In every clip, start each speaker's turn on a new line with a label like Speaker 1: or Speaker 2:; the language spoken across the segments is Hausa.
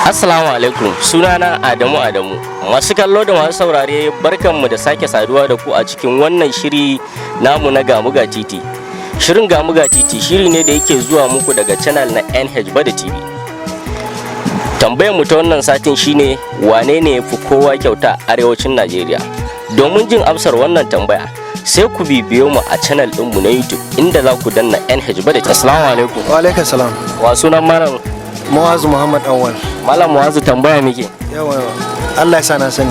Speaker 1: Assalamu alaikum, sunana Adamu. Masu kallo da masu saurare barkanmu da sake saduwa da ku a cikin wannan shiri namu na Gamuga Titi. Shirin Gamuga Titi shiri ne da yake zuwa muku daga channel na NH Bada TV. Tambayar mu ta wannan satin shine wane ne yafi kowa kyauta a arewacin Najeriya? Domin jin amsar wannan tambaya sai ku bibiyo mu a channel ɗinmu na YouTube inda za ku danna NH Bada TV. Assalamu alaikum.
Speaker 2: Wa alaikum salam.
Speaker 1: Wa sunan malam?
Speaker 2: Mu'azu Muhammad Awwal.
Speaker 1: Malam Mu'azu tambaya muke.
Speaker 2: Yawa Allah ya sa na sani.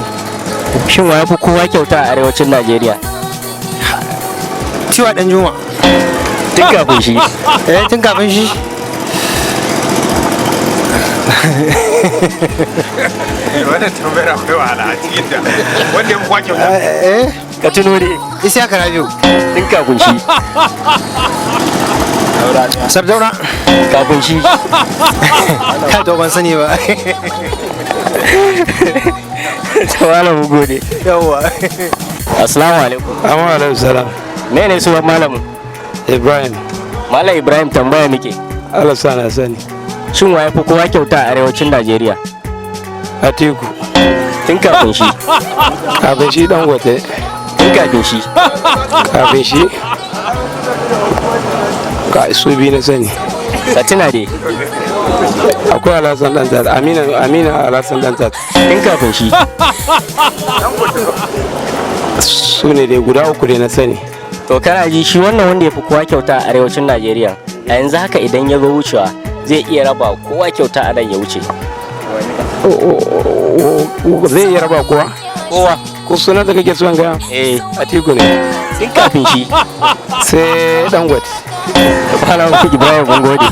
Speaker 1: Shin wa yafi kowa kyauta a arewacin Najeriya?
Speaker 2: Tiwa Dan Juma.
Speaker 1: Tun kafin shi.
Speaker 2: Tun kafin shi.
Speaker 3: Wannan tambayar akwai wahala a cikin da wanda ya kwa kyauta.
Speaker 1: Ka tuno ne.
Speaker 2: Isa Karabiu.
Speaker 1: Tun kafin shi.
Speaker 2: Sardauna.
Speaker 1: Kafin shi.
Speaker 2: Ka to ban sani ba.
Speaker 1: Tawala mu gode.
Speaker 2: Yawa.
Speaker 1: Assalamu alaikum.
Speaker 2: Amma alaikum salam.
Speaker 1: Ne sunan malamin?
Speaker 2: Ibrahim.
Speaker 1: Malam Ibrahim tambaya muke.
Speaker 2: Allah sa na sani.
Speaker 1: Shin wa yafi kowa kyauta a arewacin Najeriya?
Speaker 2: Atiku.
Speaker 1: Tun kafin shi.
Speaker 2: Kafin shi Dangote.
Speaker 1: Tun kafin shi.
Speaker 2: Kafin shi. Ka su bi na sani.
Speaker 1: Ka tuna dai.
Speaker 2: Akwai Alhassan Dantat. Amina Alhassan Dantat.
Speaker 1: Tun kafin shi.
Speaker 2: Su ne dai guda uku dai na sani.
Speaker 1: To kana ji shi wannan wanda yafi kowa kyauta a arewacin Najeriya. A yanzu haka idan ya zo wucewa zai iya raba kowa kyauta a nan ya wuce.
Speaker 2: Zai iya raba kowa?
Speaker 1: Kowa.
Speaker 2: Ko sunan da kake son gaya? Atiku ne.
Speaker 1: Tun kafin shi.
Speaker 2: Sai Dangote.
Speaker 1: Malam Ibrahim mun gode.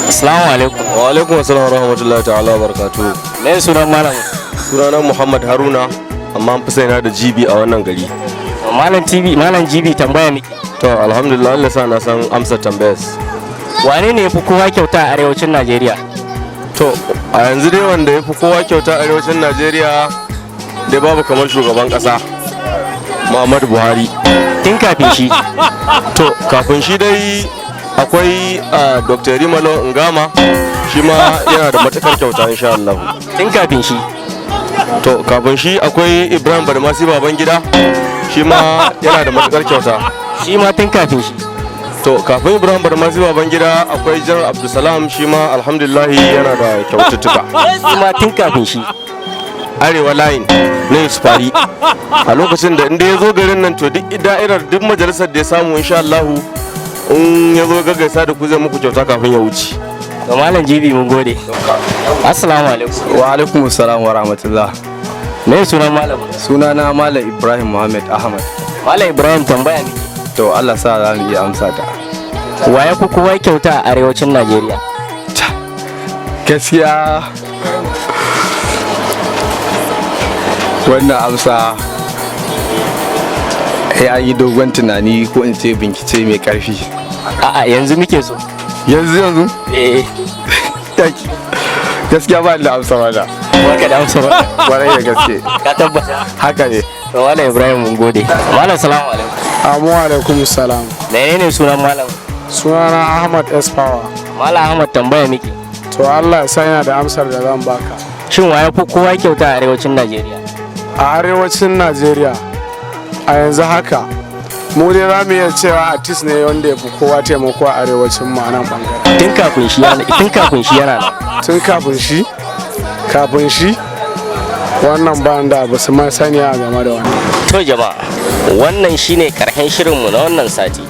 Speaker 1: Assalamu alaikum.
Speaker 4: Wa alaikum assalam wa rahmatullahi ta'ala wa barakatuhu.
Speaker 1: Me sunan malam?
Speaker 4: Sunana Muhammad Haruna amma an fi saina da GB a wannan gari.
Speaker 1: Malam GB tambaya miki.
Speaker 4: To alhamdulillah Allah sa na san amsa tambayar.
Speaker 1: Wane ne yafi kowa kyauta a arewacin Najeriya?
Speaker 4: To a yanzu dai wanda yafi kowa kyauta a arewacin Najeriya dai babu kamar shugaban kasa Muhammadu Buhari.
Speaker 1: Tun kafin shi.
Speaker 4: To kafin shi dai akwai Dr. Rimalo Ngama shi ma yana da matakar kyauta insha Allah.
Speaker 1: Tun kafin shi.
Speaker 4: To kafin shi akwai Ibrahim Badamasi Babangida shi ma yana da matakar kyauta.
Speaker 1: Shi ma tun kafin shi.
Speaker 4: To kafin Ibrahim Badamasi Babangida akwai Janar Abdulsalam shi ma alhamdulillah yana da kyaututtuka.
Speaker 1: Shi ma tun kafin shi.
Speaker 4: Arewa line na Yusufari a lokacin da inda ya zo garin nan to duk da'irar duk majalisar da ya samu insha Allah in ya zo gaggaisa da ku zai muku kyauta kafin ya wuce.
Speaker 1: To malam GB mun gode. Assalamu alaikum.
Speaker 5: Wa alaikum assalam wa rahmatullah.
Speaker 1: Me sunan malam?
Speaker 5: Sunana Malam Ibrahim Muhammad Ahmad.
Speaker 1: Malam Ibrahim tambaya ne.
Speaker 5: To Allah sa za mu iya amsa ta.
Speaker 1: Wa ya fi kowa kyauta a arewacin Najeriya?
Speaker 5: Gaskiya wannan amsa ya yi dogon tunani ko in ce bincike mai karfi.
Speaker 1: A'a yanzu muke so.
Speaker 5: Yanzu? Gaskiya ba da amsa wada.
Speaker 1: Baka da amsa ba.
Speaker 5: Kwarai da gaske.
Speaker 1: Ka tabbata.
Speaker 5: Haka ne.
Speaker 1: To Malam Ibrahim mun gode. Malam salamu alaikum.
Speaker 2: Amu alaikum salam.
Speaker 1: Menene sunan malam?
Speaker 2: Sunana Ahmad S Power.
Speaker 1: Malam Ahmad tambaya miki.
Speaker 2: To Allah ya sanya da amsar da zan baka.
Speaker 1: Shin wa yafi kowa kyauta a arewacin Najeriya?
Speaker 2: A arewacin Najeriya a yanzu haka mu dai za mu iya cewa artist ne wanda ya fi kowa taimako a arewacin mu a nan bangaren.
Speaker 1: Tun kafin shi yana nan.
Speaker 2: Tun kafin shi wannan ban da ba su ma sani a game da wannan.
Speaker 1: To jama'a wannan shine karshen shirinmu na wannan sati.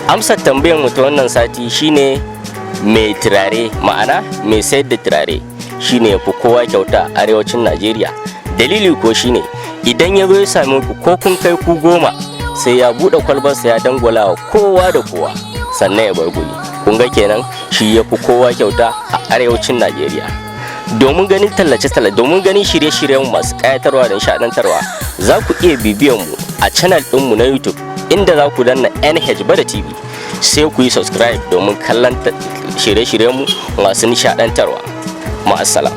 Speaker 1: Amsar tambayar mu ta wannan sati shine mai turare, ma'ana mai sayar da turare shine yafi kowa kyauta a arewacin Najeriya. Dalili ko shine idan ya zo ya same ku ko kun kai ku 10 sai ya bude kwalbarsa ya dangwala wa kowa da kowa sannan ya bar guri. Kun ga kenan shi yafi kowa kyauta a arewacin Najeriya. Domin ganin tallace-tallace, domin ganin shirye-shiryen masu kayatarwa da nishadantarwa za ku iya bibiyan mu a channel ɗinmu na YouTube inda za ku danna NH Bada TV sai ku yi subscribe domin kallon shirye-shiryen mu masu nishadantarwa. Ma'assalam.